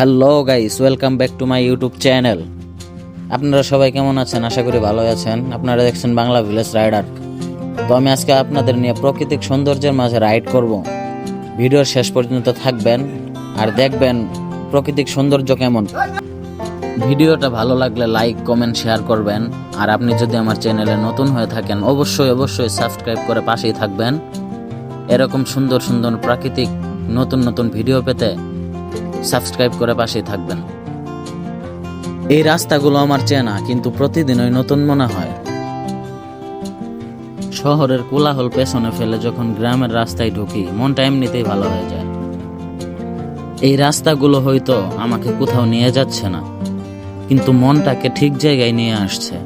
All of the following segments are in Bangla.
Hello guys, welcome back to my YouTube channel. আপনারা সবাই কেমন আছেন? আশা করি ভালো আছেন। আপনারা দেখছেন বাংলা ভিলেজ রাইডার। তো আমি আজকে আপনাদের নিয়ে প্রাকৃতিক সৌন্দর্যের মাঝে রাইড করব। ভিডিওর শেষ পর্যন্ত থাকবেন আর দেখবেন প্রাকৃতিক সৌন্দর্য কেমন। ভিডিওটা ভালো লাগলে লাইক, কমেন্ট, শেয়ার করবেন। আর আপনি যদি আমার চ্যানেলে নতুন হয়ে থাকেন অবশ্যই সাবস্ক্রাইব করে পাশেই থাকবেন। এরকম সুন্দর সুন্দর প্রাকৃতিক নতুন ভিডিও পেতে সাবস্ক্রাইব করে পাশেই থাকবেন। এই রাস্তাগুলো আমার চেনা, কিন্তু প্রতিদিনই নতুন মনে হয়। শহরের কোলাহল পেছনে ফেলে যখন গ্রামের রাস্তায় ঢুকি, মনটা এমনিতেই ভালো হয়ে যায়। এই রাস্তাগুলো হয়তো আমাকে কোথাও নিয়ে যাচ্ছে না, কিন্তু মনটাকে ঠিক জায়গায় নিয়ে আসছে।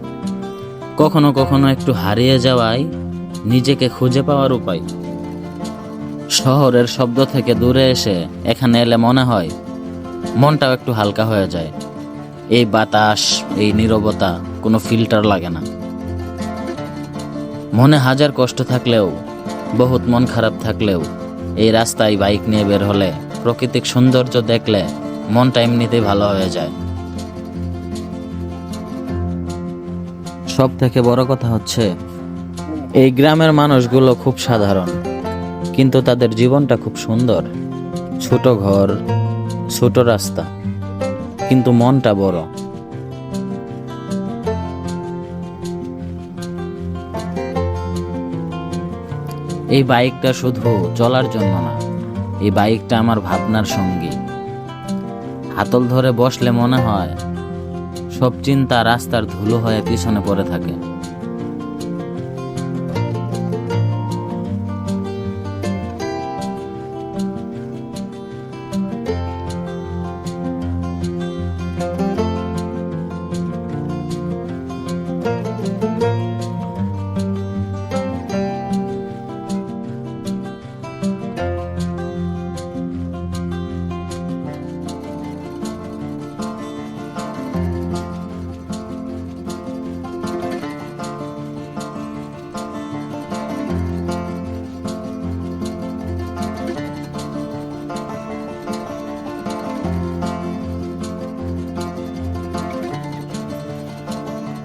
কখনো কখনো একটু হারিয়ে যাওয়াই নিজেকে খুঁজে পাওয়ার উপায়। শহরের শব্দ থেকে দূরে এসে এখানে এলে মনে হয় মনটাও একটু হালকা হয়ে যায়। এই বাতাস, এই নীরবতা, কোনো ফিল্টার লাগে না। মনে হাজার কষ্ট থাকলেও, বহুত মন খারাপ থাকলেও, এই রাস্তায় বাইক নিয়ে বের হলে, প্রাকৃতিক সৌন্দর্য দেখলে মনটা এমনিতেই ভালো হয়ে যায়। সব থেকে বড় কথা হচ্ছে, এই গ্রামের মানুষগুলো খুব সাধারণ, কিন্তু তাদের জীবনটা খুব সুন্দর। ছোট ঘর, ছোট রাস্তা, কিন্তু মনটা বড়। এই বাইকটা শুধু চলার জন্য না, এই বাইকটা আমার ভাবনার সঙ্গী। হাতল ধরে বসলে মনে হয় সব চিন্তা রাস্তার ধুলো হয়ে পিছনে পড়ে থাকে।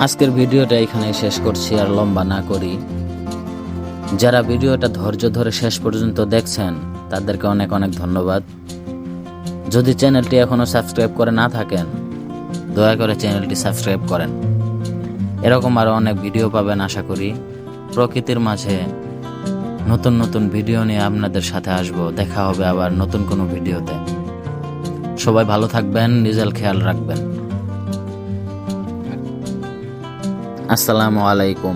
আজকের ভিডিওটা এখানেই শেষ করছি, আর লম্বা না করি। যারা ভিডিওটা ধৈর্য ধরে শেষ পর্যন্ত দেখছেন তাদেরকে অনেক অনেক ধন্যবাদ। যদি চ্যানেলটি এখনো সাবস্ক্রাইব করে না থাকেন, দয়া করে চ্যানেলটি সাবস্ক্রাইব করেন। এরকম আরও অনেক ভিডিও পাবেন আশা করি। প্রকৃতির মাঝে নতুন ভিডিও নিয়ে আপনাদের সাথে আসবো। দেখা হবে আবার নতুন কোনো ভিডিওতে। সবাই ভালো থাকবেন, নিজের খেয়াল রাখবেন। আসসালামু আলাইকুম।